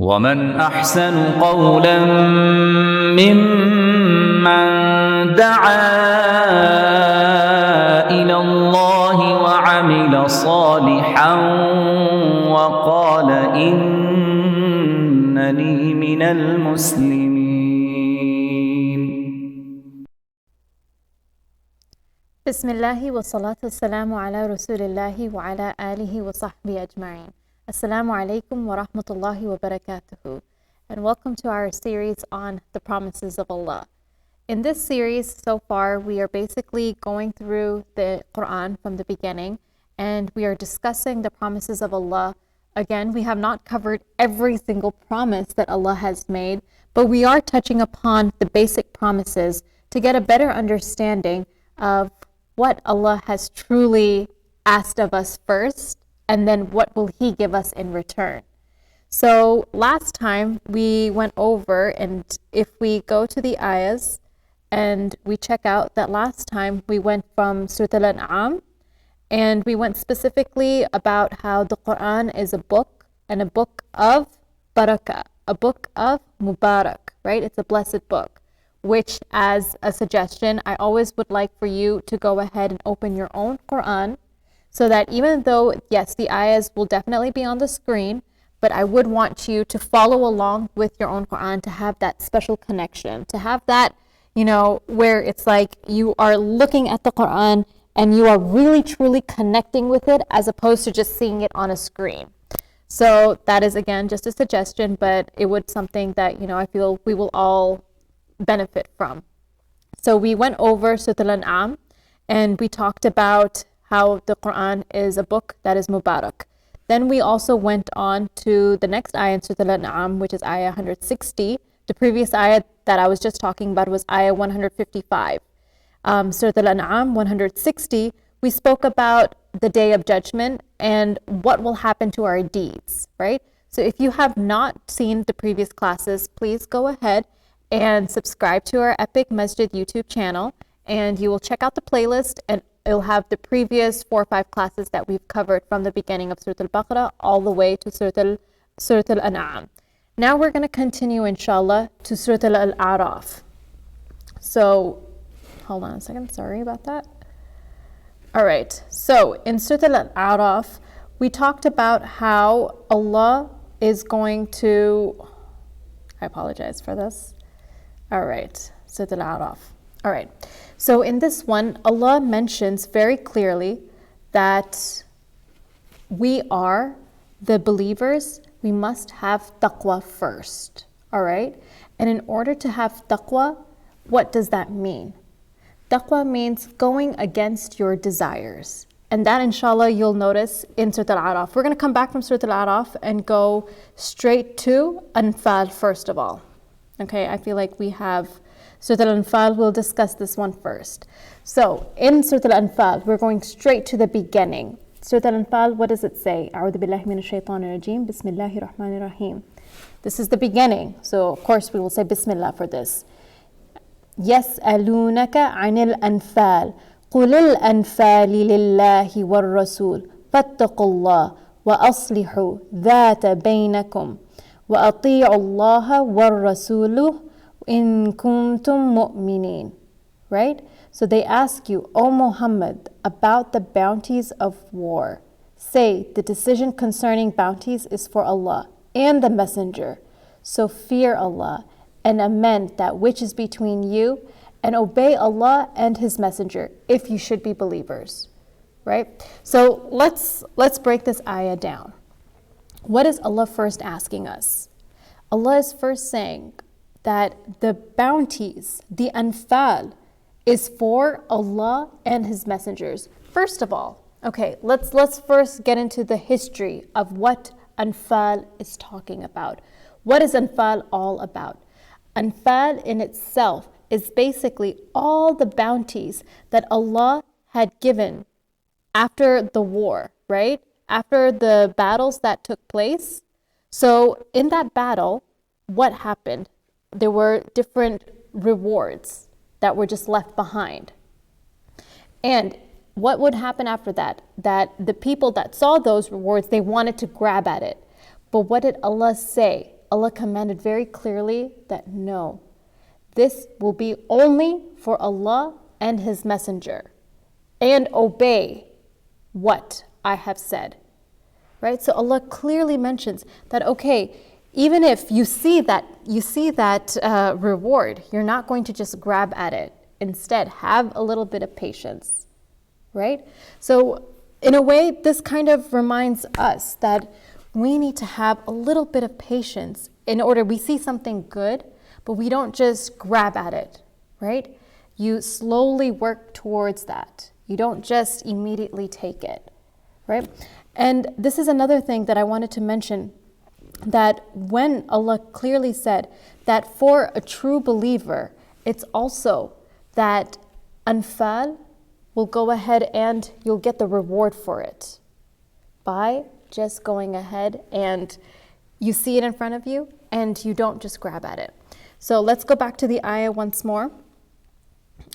ومن أحسن قولا ممن دعا إلى الله وعمل صالحا وقال إنني من المسلمين. بسم الله والصلاة والسلام على رسول الله وعلى آله وصحبه أجمعين. Assalamu alaikum wa rahmatullahi wa barakatuhu, and welcome to our series on the promises of Allah. In this series so far, we are basically going through the Quran from the beginning, and we are discussing the promises of Allah. Again, we have not covered every single promise that Allah has made, but we are touching upon the basic promises to get a better understanding of what Allah has truly asked of us first, and then what will He give us in return. So last time we went over, and if we go to the ayahs and we check out that last time we went from Surah Al-An'am, and we went specifically about how the Quran is a book, and a book of barakah, a book of mubarak, right? It's a blessed book, which, as a suggestion, I always would like for you to go ahead and open your own Quran, so that even though, yes, the ayahs will definitely be on the screen, but I would want you to follow along with your own Quran, to have that special connection, to have that, where it's like you are looking at the Quran and you are really truly connecting with it, as opposed to just seeing it on a screen. So that is, again, just a suggestion, but it would something that, I feel we will all benefit from. So we went over Surah Al-An'am, and we talked about how the Quran is a book that is mubarak. Then we also went on to the next ayah in Surah Al-An'am, which is ayah 160. The previous ayah that I was just talking about was ayah 155. Surah Al-An'am 160, we spoke about the day of judgment and what will happen to our deeds, right? So if you have not seen the previous classes, please go ahead and subscribe to our Epic Masjid YouTube channel, and you will check out the playlist, and it'll have the previous 4 or 5 classes that we've covered from the beginning of Surah Al-Baqarah all the way to Surah Al-An'am. Now we're going to continue, inshallah, to Surah Al-A'raf. So, hold on a second, sorry about that. All right, so in Surah Al-A'raf, we talked about how Allah is going to, I apologize for this. All right, Surah Al-A'raf. All right, so in this one, Allah mentions very clearly that we are the believers, we must have taqwa first, all right? And in order to have taqwa, what does that mean? Taqwa means going against your desires. And that, inshallah, you'll notice in Surah Al-A'raf. We're going to come back from Surah Al-A'raf and go straight to Anfal first of all. Okay, I feel like we have Surah Al-Anfal, we'll discuss this one first. So, in Surah Al-Anfal, we're going straight to the beginning. Surah Al-Anfal, what does it say? أعوذ بالله من الشيطان الرجيم بسم الله الرحمن الرحيم. This is the beginning, so of course we will say Bismillah for this. يسألونك عن الأنفال قل الأنفال لله والرسول فاتقوا الله وأصلحوا ذات بينكم وأطيعوا الله والرسول in kuntum mu'minin, right? So they ask you, O Muhammad, about the bounties of war. Say, the decision concerning bounties is for Allah and the Messenger. So fear Allah and amend that which is between you, and obey Allah and His Messenger if you should be believers, right? So let's break this ayah down. What is Allah first asking us? Allah is first saying that the bounties, the Anfal, is for Allah and His messengers. First of all, okay, let's first get into the history of what Anfal is talking about. What is Anfal all about? Anfal in itself is basically all the bounties that Allah had given after the war, right? After the battles that took place. So in that battle, what happened? There were different rewards that were just left behind. And what would happen after that? That the people that saw those rewards, they wanted to grab at it. But what did Allah say? Allah commanded very clearly that no, this will be only for Allah and His Messenger, and obey what I have said, right? So Allah clearly mentions that, okay, even if you see that reward, you're not going to just grab at it. Instead, have a little bit of patience, right? So in a way, this kind of reminds us that we need to have a little bit of patience in order, we see something good, but we don't just grab at it, right? You slowly work towards that. You don't just immediately take it, right? And this is another thing that I wanted to mention, that when Allah clearly said that for a true believer, it's also that Anfal will go ahead and you'll get the reward for it by just going ahead and you see it in front of you and you don't just grab at it. So let's go back to the ayah once more.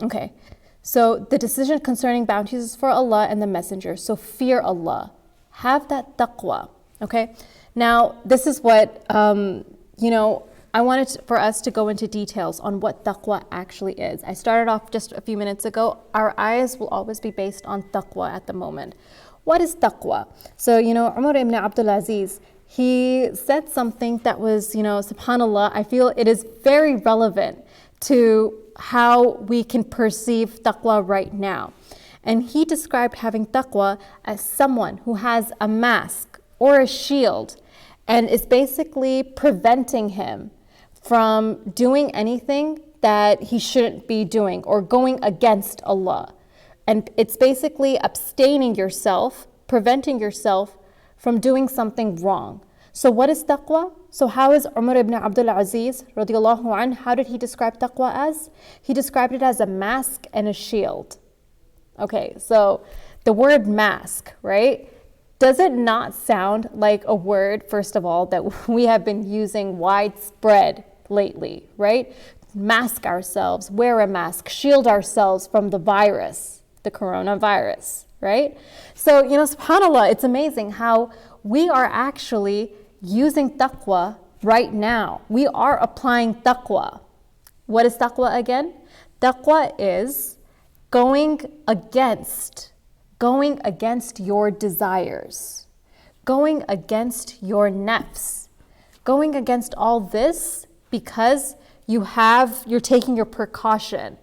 Okay, so the decision concerning bounties is for Allah and the Messenger. So fear Allah. Have that taqwa. Okay, now this is what, I wanted for us to go into details on what taqwa actually is. I started off just a few minutes ago. Our ayahs will always be based on taqwa at the moment. What is taqwa? So, Umar ibn Abdul Aziz, he said something that was, subhanAllah, I feel it is very relevant to how we can perceive taqwa right now. And he described having taqwa as someone who has a mask or a shield and is basically preventing him from doing anything that he shouldn't be doing or going against Allah. And it's basically abstaining yourself, preventing yourself from doing something wrong. So what is taqwa? So how is Umar ibn Abdul Aziz, radiallahu anh, how did he describe taqwa as? He described it as a mask and a shield. Okay, so the word mask, right? Does it not sound like a word, first of all, that we have been using widespread lately, right? Mask ourselves, wear a mask, shield ourselves from the virus, the coronavirus, right? So, subhanAllah, it's amazing how we are actually using taqwa right now. We are applying taqwa. What is taqwa again? Taqwa is going against your desires, going against your nafs, going against all this because you're taking your precaution.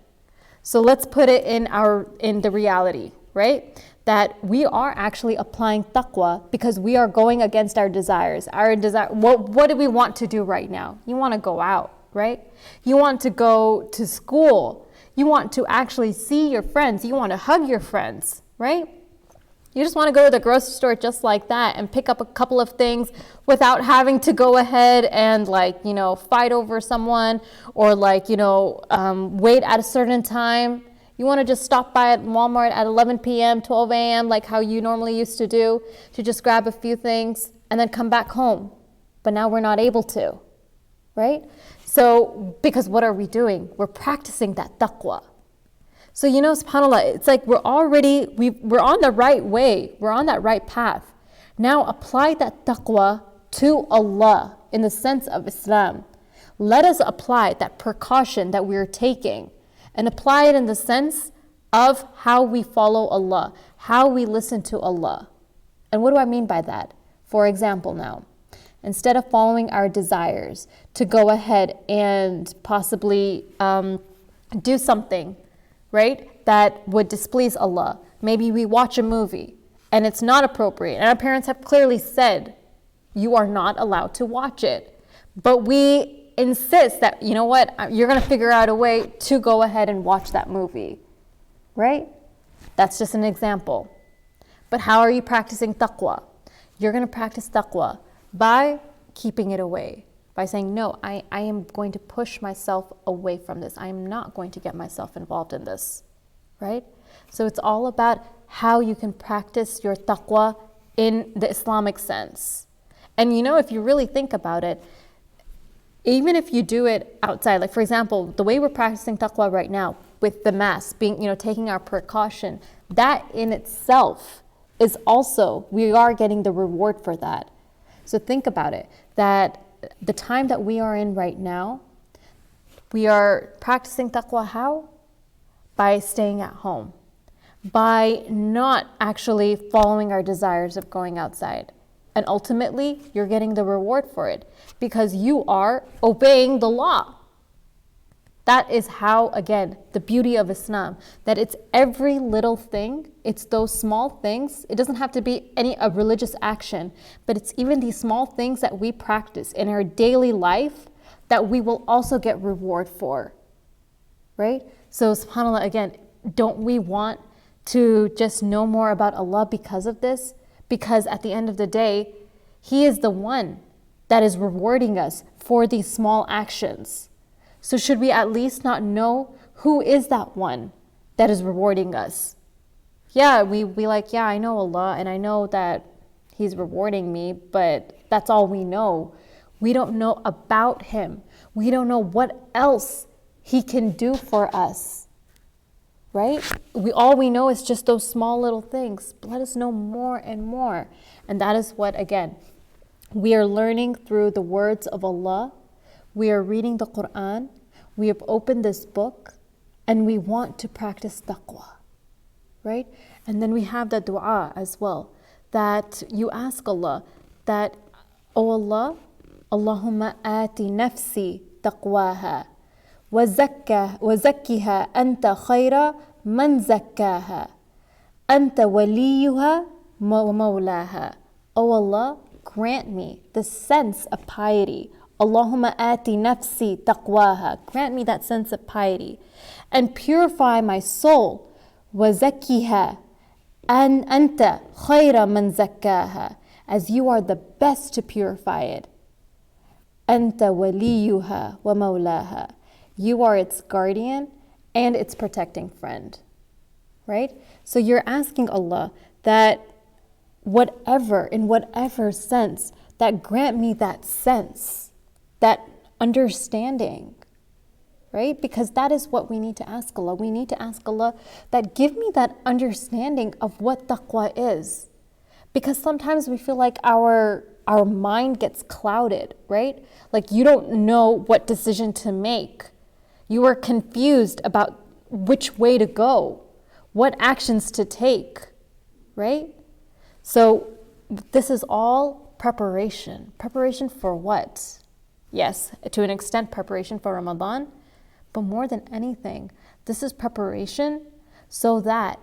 So let's put it in the reality, right? That we are actually applying taqwa because we are going against our desires. What do we want to do right now? You want to go out, right? You want to go to school. You want to actually see your friends. You want to hug your friends, right? You just want to go to the grocery store just like that and pick up a couple of things without having to go ahead and fight over someone or wait at a certain time. You want to just stop by at Walmart at 11 p.m., 12 a.m. like how you normally used to do, to just grab a few things and then come back home. But now we're not able to, right? So, because what are we doing? We're practicing that taqwa. So, subhanAllah, it's like we're on the right way. We're on that right path. Now apply that taqwa to Allah in the sense of Islam. Let us apply that precaution that we're taking and apply it in the sense of how we follow Allah, how we listen to Allah. And what do I mean by that? For example now, instead of following our desires to go ahead and possibly do something, right, that would displease Allah. Maybe we watch a movie and it's not appropriate. And our parents have clearly said, you are not allowed to watch it. But we insist that, you know what, you're going to figure out a way to go ahead and watch that movie, right? That's just an example. But how are you practicing taqwa? You're going to practice taqwa by keeping it away, by saying, no, I am going to push myself away from this. I am not going to get myself involved in this, right? So it's all about how you can practice your taqwa in the Islamic sense. And if you really think about it, even if you do it outside, like for example, the way we're practicing taqwa right now with the mask, being, taking our precaution, that in itself is also, we are getting the reward for that. So think about it, that the time that we are in right now, we are practicing taqwa how? By staying at home, by not actually following our desires of going outside. And ultimately, you're getting the reward for it because you are obeying the law. That is how, again, the beauty of Islam, that it's every little thing, it's those small things. It doesn't have to be a religious action, but it's even these small things that we practice in our daily life that we will also get reward for, right? So subhanAllah, again, don't we want to just know more about Allah because of this? Because at the end of the day, He is the one that is rewarding us for these small actions. So should we at least not know who is that one that is rewarding us? Yeah, we like, yeah, I know Allah and I know that He's rewarding me, but that's all we know. We don't know about Him. We don't know what else He can do for us, right? All we know is just those small little things. Let us know more and more. And that is what, again, we are learning through the words of Allah. We are reading the Quran, we have opened this book, and we want to practice taqwa, right? And then we have the dua as well, that you ask Allah that, oh Allah, Allahumma ati nafsi taqwaha, wa zakkiha anta khayra man zakkaha, anta waliyuha wa mawlaha. Oh Allah, grant me the sense of piety. Allahumma ati nafsi taqwaha. Grant me that sense of piety. And purify my soul. Wa zakkiha. An anta khayra man zakkaha. As you are the best to purify it. Anta waliyuha wa mawlaha. You are its guardian and its protecting friend. Right? So you're asking Allah that in whatever sense, that grant me that sense, that understanding, right? Because that is what we need to ask Allah. We need to ask Allah that give me that understanding of what taqwa is. Because sometimes we feel like our mind gets clouded, right? Like you don't know what decision to make. You are confused about which way to go, what actions to take, right? So this is all preparation. Preparation for what? Yes, to an extent, preparation for Ramadan, but more than anything, this is preparation so that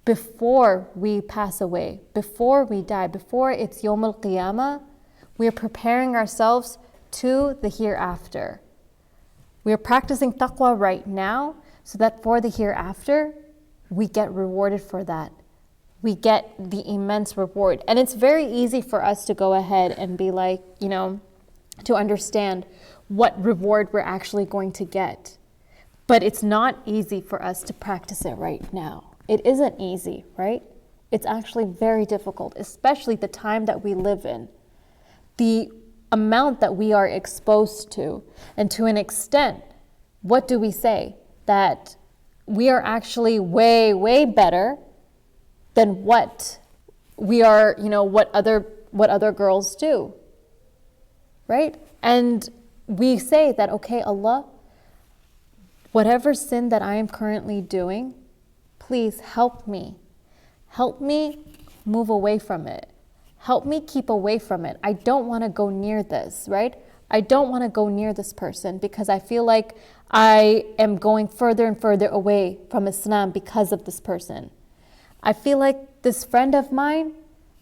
before we pass away, before we die, before it's Yawm al-Qiyamah, we are preparing ourselves to the hereafter. We are practicing taqwa right now so that for the hereafter, we get rewarded for that. We get the immense reward. And it's very easy for us to go ahead and be like, to understand what reward we're actually going to get. But it's not easy for us to practice it right now. It isn't easy, right? It's actually very difficult, especially the time that we live in. The amount that we are exposed to, and to an extent, what do we say? That we are actually way, way better than what we are, what other girls do. Right? And we say that, okay, Allah, whatever sin that I am currently doing, please help me. Help me move away from it. Help me keep away from it. I don't want to go near this, right? I don't want to go near this person because I feel like I am going further and further away from Islam because of this person. I feel like this friend of mine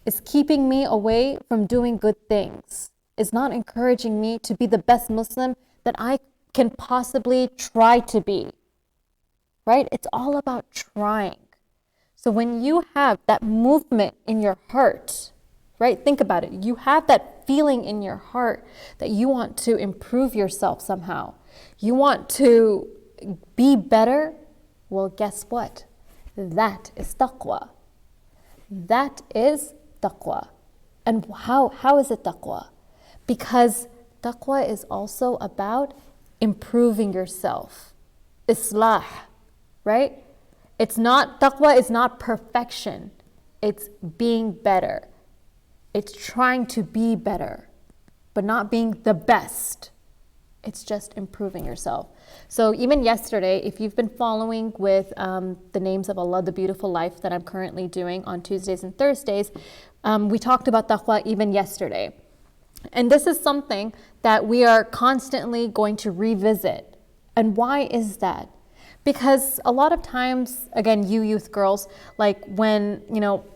is keeping me away from doing good things. Is not encouraging me to be the best Muslim that I can possibly try to be, right? It's all about trying. So when you have that movement in your heart, right? Think about it. You have that feeling in your heart that you want to improve yourself somehow. You want to be better. Well, guess what? That is taqwa. That is taqwa. And how is it taqwa? Because taqwa is also about improving yourself. Islah, right? Taqwa is not perfection. It's being better. It's trying to be better, but not being the best. It's just improving yourself. So even yesterday, if you've been following with the names of Allah, the beautiful life that I'm currently doing on Tuesdays and Thursdays, we talked about taqwa even yesterday. And this is something that we are constantly going to revisit. And why is that? Because a lot of times, again, you youth girls, like when,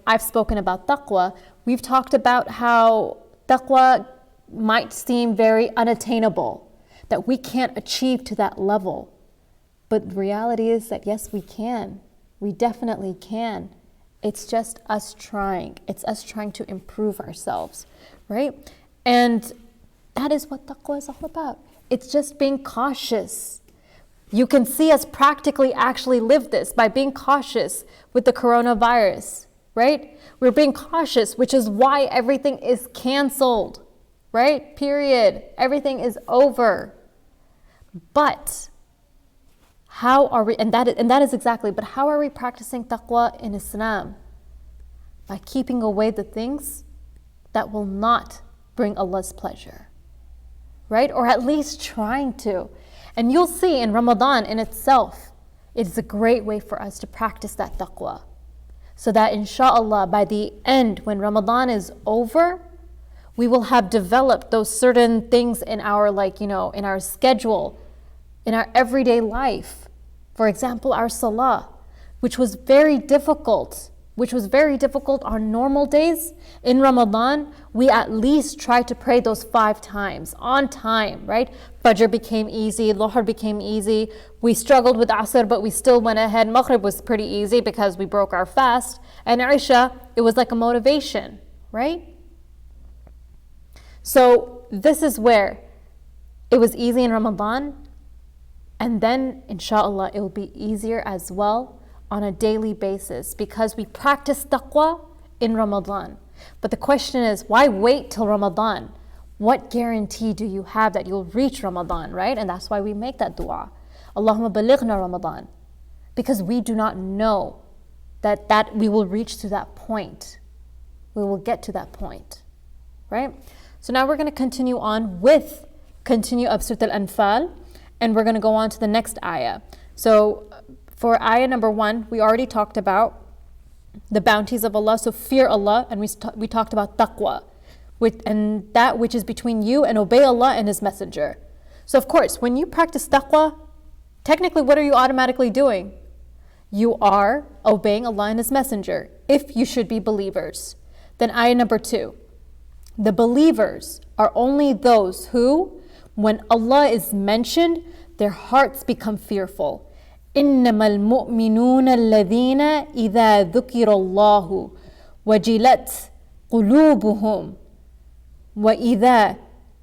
I've spoken about taqwa, we've talked about how taqwa might seem very unattainable, that we can't achieve to that level. But the reality is that yes, we can. We definitely can. It's just us trying. It's us trying to improve ourselves, right? And that is what taqwa is all about. It's just being cautious. You can see us practically actually live this by being cautious with the coronavirus, right? We're being cautious, which is why everything is canceled, right? Period. Everything is over. But how are we, and that is exactly, but how are we practicing taqwa in Islam? By keeping away the things that will not bring Allah's pleasure, right? Or at least trying to. And you'll see in Ramadan in itself, it's a great way for us to practice that taqwa. So that inshallah, by the end, when Ramadan is over, we will have developed those certain things in our, in our schedule, in our everyday life. For example, our salah, which was very difficult on normal days. In Ramadan, we at least try to pray those 5 times on time, right? Fajr became easy, Dhuhr became easy. We struggled with Asr, but we still went ahead. Maghrib was pretty easy because we broke our fast. And Isha, it was like a motivation, right? So this is where it was easy in Ramadan, and then inshallah it will be easier as well on a daily basis because we practice taqwa in Ramadan. But the question is, why wait till Ramadan? What guarantee do you have that you'll reach Ramadan, right? And that's why we make that dua. Allahumma balighna Ramadan. Because we do not know that we will reach to that point. We will get to that point, right? So now we're going to continue on with up Surah Al-Anfal, and we're going to go on to the next ayah. So for ayah number 1, we already talked about the bounties of Allah, so fear Allah, and we talked about taqwa, and that which is between you and obey Allah and His Messenger. So of course, when you practice taqwa, technically what are you automatically doing? You are obeying Allah and His Messenger, if you should be believers. Then ayah number 2, the believers are only those who, when Allah is mentioned, their hearts become fearful. إنما المؤمنون الذين إذا ذكر الله وجلت قلوبهم وإذا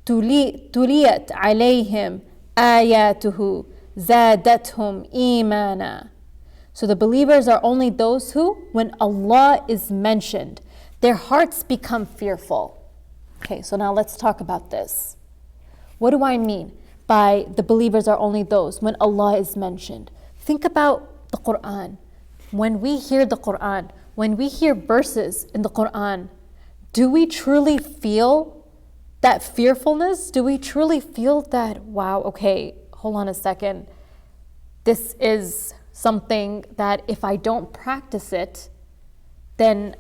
تليت عليهم آياته زادتهم إيمانا. So the believers are only those who, when Allah is mentioned, their hearts become fearful. Okay, so now let's talk about this. What do I mean by the believers are only those when Allah is mentioned? Think about the Quran. When we hear the Quran, when we hear verses in the Quran, do we truly feel that fearfulness? Do we truly feel that, wow, okay, hold on a second. This is something that if I don't practice it, then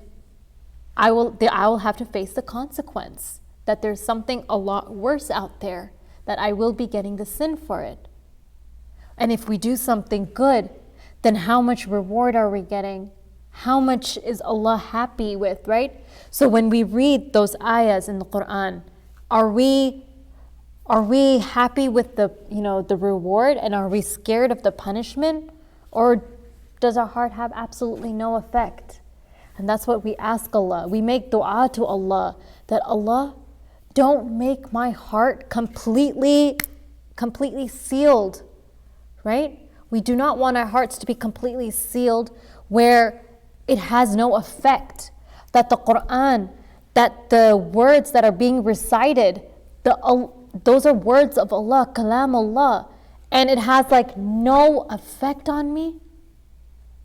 I will have to face the consequence. That there's something a lot worse out there, that I will be getting the sin for it. And if we do something good, then how much reward are we getting? How much is Allah happy with, right? So when we read those ayahs in the Quran, are we happy with the reward, and are we scared of the punishment? Or does our heart have absolutely no effect? And that's what we ask Allah. We make dua to Allah that Allah, don't make my heart completely sealed, right? We do not want our hearts to be completely sealed where it has no effect. That the Quran, that the words that are being recited, those are words of Allah, kalam Allah, and it has no effect on me.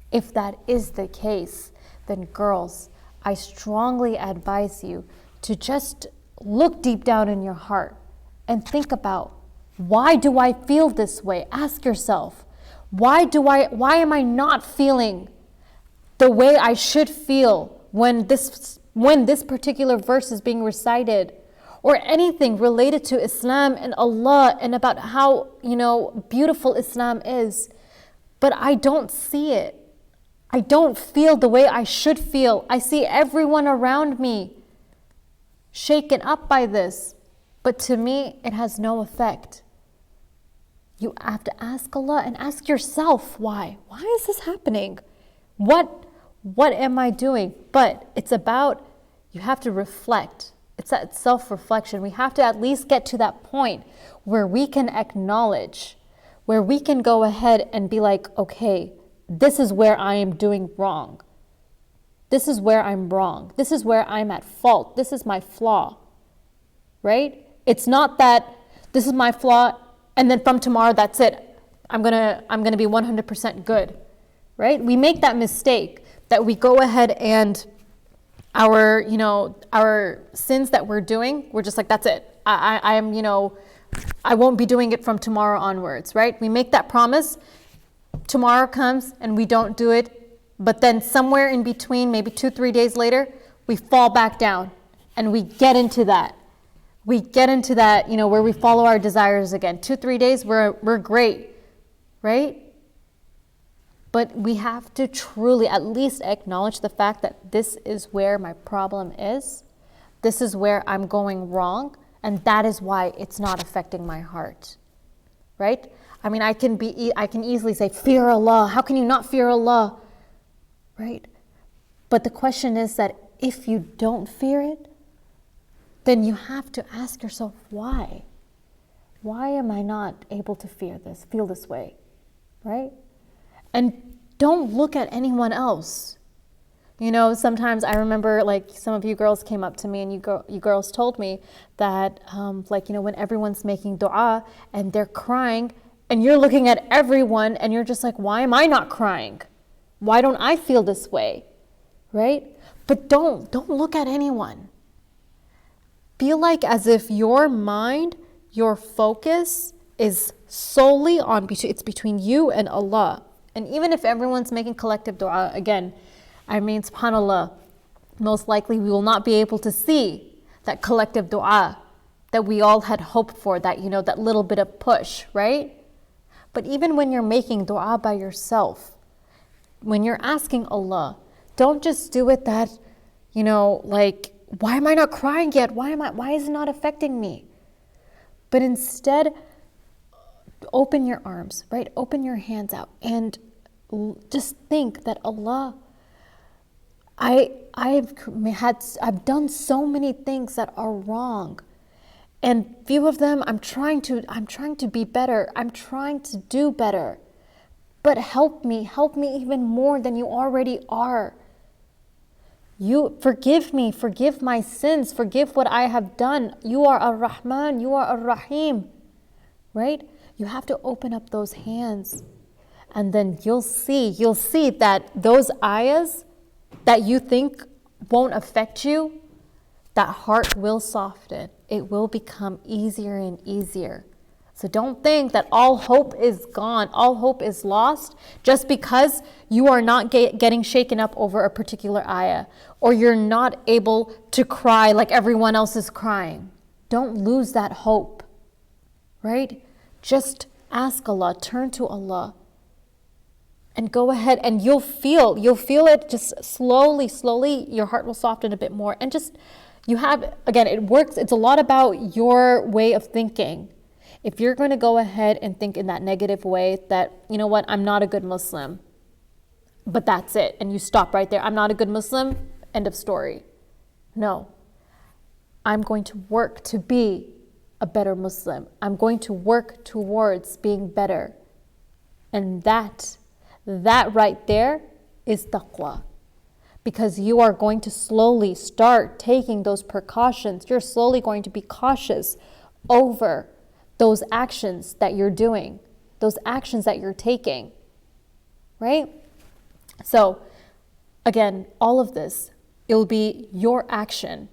If that is the case, then girls, I strongly advise you to just look deep down in your heart and think about, why do I feel this way? Ask yourself, why am I not feeling the way I should feel when this particular verse is being recited, or anything related to Islam and Allah and about how, beautiful Islam is, but I don't see it. I don't feel the way I should feel. I see everyone around me shaken up by this, but to me, it has no effect. You have to ask Allah and ask yourself, why? Why is this happening? What am I doing? But it's about, you have to reflect. It's that self-reflection. We have to at least get to that point where we can acknowledge, where we can go ahead and be like, okay, this is where I am doing wrong. This is where I'm wrong. This is where I'm at fault. This is my flaw, right? It's not that this is my flaw and then from tomorrow, that's it. I'm gonna be 100% good, right? We make that mistake that we go ahead and our sins that we're doing, we're just like, that's it. I won't be doing it from tomorrow onwards, right? We make that promise. Tomorrow comes and we don't do it. But then somewhere in between, maybe 2-3 days later, we fall back down and we get into that. We get into that, where we follow our desires again. 2-3 days, we're great, right? But we have to truly at least acknowledge the fact that this is where my problem is. This is where I'm going wrong. And that is why it's not affecting my heart, right? I mean, I can easily say, fear Allah. How can you not fear Allah, right? But the question is that if you don't fear it, then you have to ask yourself, why? Why am I not able to feel this way, right? And don't look at anyone else. Sometimes I remember, like, some of you girls came up to me and you girls told me that, when everyone's making dua and they're crying and you're looking at everyone and you're just like, why am I not crying? Why don't I feel this way, right? But don't look at anyone. Feel like as if your mind, your focus is solely it's between you and Allah. And even if everyone's making collective dua, again, subhanAllah, most likely we will not be able to see that collective dua that we all had hoped for, that, that little bit of push, right? But even when you're making dua by yourself, when you're asking Allah, don't just do it that, why am I not crying yet? Why is it not affecting me? But instead, open your arms, right? Open your hands out and just think that Allah, I've done so many things that are wrong, and few of them I'm trying to be better. I'm trying to do better, but help me even more than you already are. You forgive me, forgive my sins, forgive what I have done. You are Ar-Rahman, you are Ar-Rahim, right? You have to open up those hands, and then you'll see that those ayahs that you think won't affect you, that heart will soften. It will become easier and easier. So don't think that all hope is gone, all hope is lost, just because you are not getting shaken up over a particular ayah, or you're not able to cry like everyone else is crying. Don't lose that hope, right? Just ask Allah, turn to Allah, and go ahead, and you'll feel it just slowly, your heart will soften a bit more. And just, it works. It's a lot about your way of thinking. If you're going to go ahead and think in that negative way that, you know what, I'm not a good Muslim, but that's it, and you stop right there. I'm not a good Muslim, end of story. No. I'm going to work to be a better Muslim. I'm going to work towards being better. And that right there is taqwa. Because you are going to slowly start taking those precautions. You're slowly going to be cautious over those actions that you're doing, those actions that you're taking, right? So again, all of this, it'll be your action.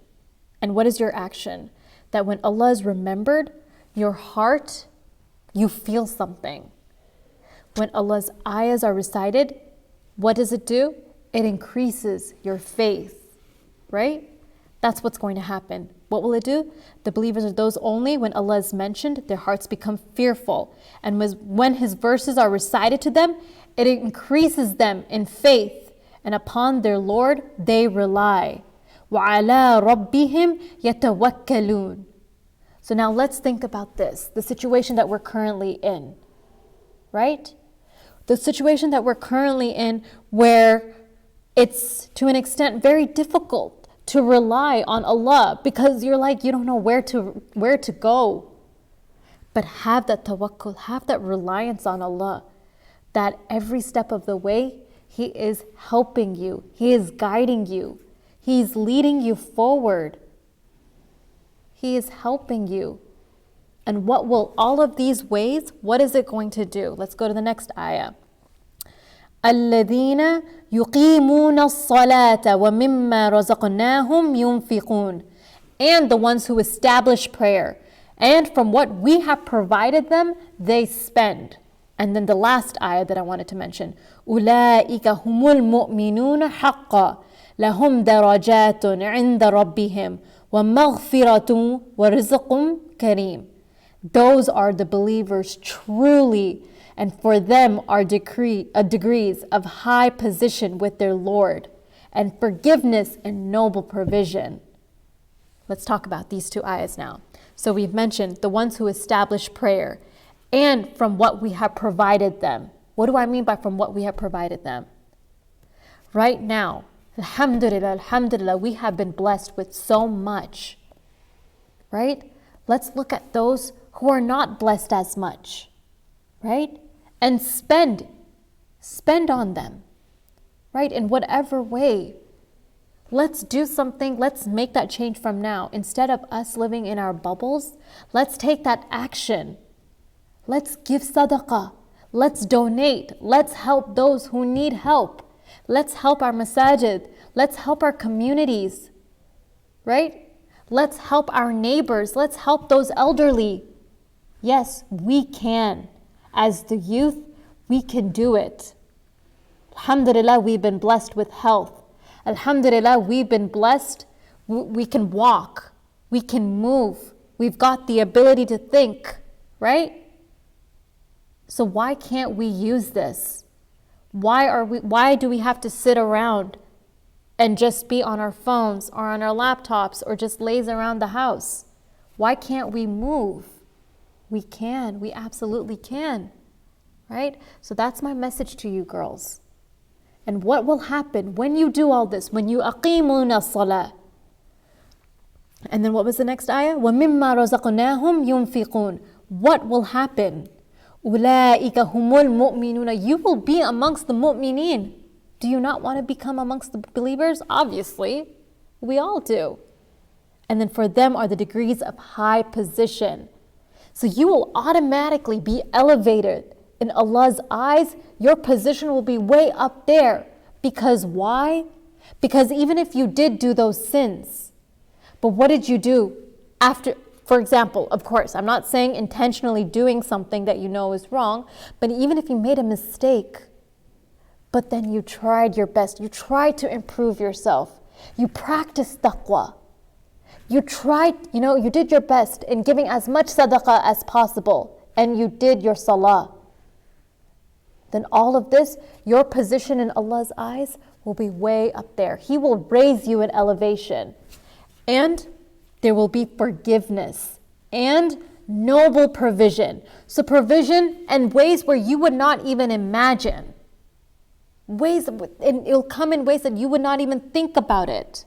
And what is your action? that when Allah is remembered, your heart, you feel something. When Allah's ayahs are recited, what does it do? It increases your faith, right? That's what's going to happen. What will it do? The believers are those only when Allah is mentioned, their hearts become fearful. And when His verses are recited to them, it increases them in faith. And upon their Lord, they rely. وَعَلَىٰ رَبِّهِمْ يَتَوَكَّلُونَ. So now let's think about this, the situation that we're currently in, right? The situation that we're currently in where it's to an extent very difficult to rely on Allah because you're like, you don't know where to go. But have that tawakkul, have that reliance on Allah, that every step of the way, He is helping you, He is guiding you, He's leading you forward. He is helping you. And what will all of these ways, what is it going to do? Let's go to the next ayah. الَّذِينَ يُقِيمُونَ الصَّلَاةَ وَمِمَّا رَزَقْنَاهُمْ يُنْفِقُونَ. And the ones who establish prayer. And from what we have provided them, they spend. And then the last ayah that I wanted to mention. أُولَٰئِكَ هُمُ الْمُؤْمِنُونَ حَقًّا لَهُمْ دَرَجَاتٌ عِنْدَ رَبِّهِمْ وَمَغْفِرَةٌ وَرِزْقٌ كَرِيمٌ. Those are the believers truly, and for them are degrees of high position with their Lord, and forgiveness and noble provision. Let's talk about these two ayahs now. So we've mentioned the ones who establish prayer, and from what we have provided them. What do I mean by from what we have provided them? Right now, alhamdulillah, we have been blessed with so much, right? Let's look at those who are not blessed as much, right? And spend on them, right? In whatever way. Let's do something, let's make that change from now. Instead of us living in our bubbles, let's take that action. Let's give sadaqah, let's donate, let's help those who need help. Let's help our masajid. Let's help our communities, right? Let's help our neighbors. Let's help those elderly. Yes, we can. As the youth, we can do it. Alhamdulillah, we've been blessed with health. Alhamdulillah, we've been blessed. We can walk. We can move. We've got the ability to think, right? So why can't we use this? Why do we have to sit around and just be on our phones or on our laptops or just laze around the house? Why can't we move? We can. We absolutely can. Right? So that's my message to you girls. And what will happen when you do all this? When you أَقِيمُونَ الصَّلَاةِ. And then what was the next ayah? وَمِمَّا رَزَقْنَاهُمْ يُنْفِقُونَ. What will happen? أُولَٰئِكَ هُمُ الْمُؤْمِنُونَ. You will be amongst the mu'mineen. Do you not want to become amongst the believers? Obviously, we all do. And then for them are the degrees of high position. So you will automatically be elevated in Allah's eyes. Your position will be way up there. Because why? Because even if you did do those sins, but what did you do after? For example, of course, I'm not saying intentionally doing something that you know is wrong, but even if you made a mistake, but then you tried your best, you tried to improve yourself, you practiced taqwa, you tried, you did your best in giving as much sadaqah as possible, and you did your salah, then all of this, your position in Allah's eyes will be way up there. He will raise you in elevation, and there will be forgiveness and noble provision. So provision and ways where you would not even imagine. And it'll come in ways that you would not even think about it.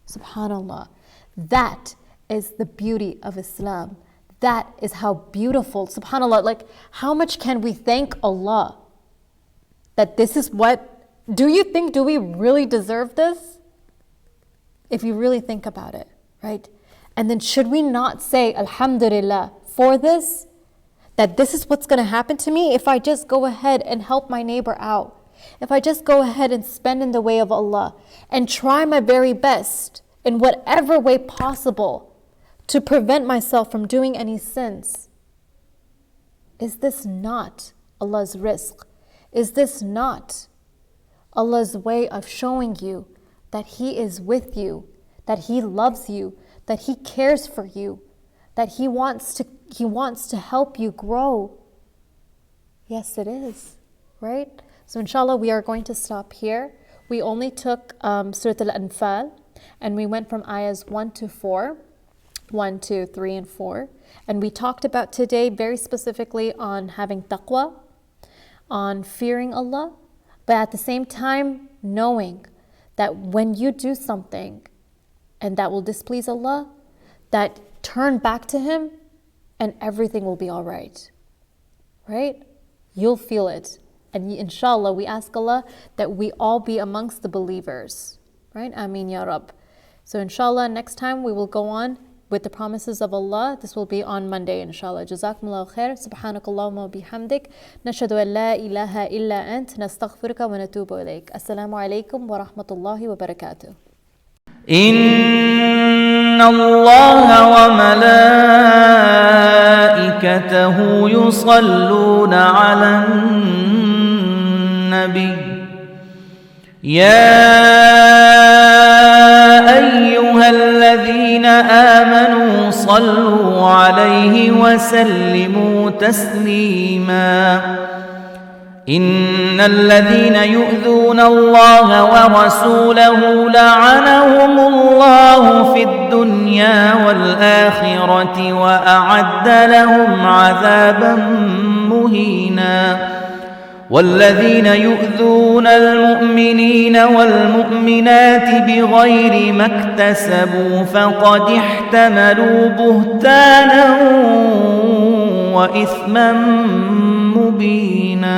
SubhanAllah. That is the beauty of Islam. That is how beautiful, SubhanAllah, like how much can we thank Allah that this is what, do we really deserve this? If you really think about it. Right? And then should we not say, Alhamdulillah, for this? That this is what's going to happen to me if I just go ahead and help my neighbor out. If I just go ahead and spend in the way of Allah and try my very best in whatever way possible to prevent myself from doing any sins. Is this not Allah's rizq? Is this not Allah's way of showing you that He is with you, that He loves you, that He cares for you, that He wants to help you grow? Yes, it is, right? So inshallah, we are going to stop here. We only took Surah Al-Anfal, and we went from ayahs 1 to 4, 1, 2, 3, and 4. And we talked about today very specifically on having taqwa, on fearing Allah, but at the same time knowing that when you do something and that will displease Allah, that turn back to Him and everything will be all right. Right? You'll feel it. And inshallah, we ask Allah that we all be amongst the believers. Right? Ameen Ya Rab. So inshallah, next time we will go on with the promises of Allah. This will be on Monday, inshallah. Jazakumullahu khair. Subhanakallahumma wa bihamdik. Nashhadu an la ilaha illa ant. Nastaghfiruka wa natubu ilayk. Assalamu alaikum wa rahmatullahi wa barakatuh. إن الله وملائكته يصلون على النبي يا أيها الذين آمنوا صلوا عليه وسلموا تسليما إن الذين يؤذون الله ورسوله لعنهم الله في الدنيا والآخرة وأعد لهم عذابا مهينا والذين يؤذون المؤمنين والمؤمنات بغير ما اكتسبوا فقد احتملوا بهتانا وإثما مبينا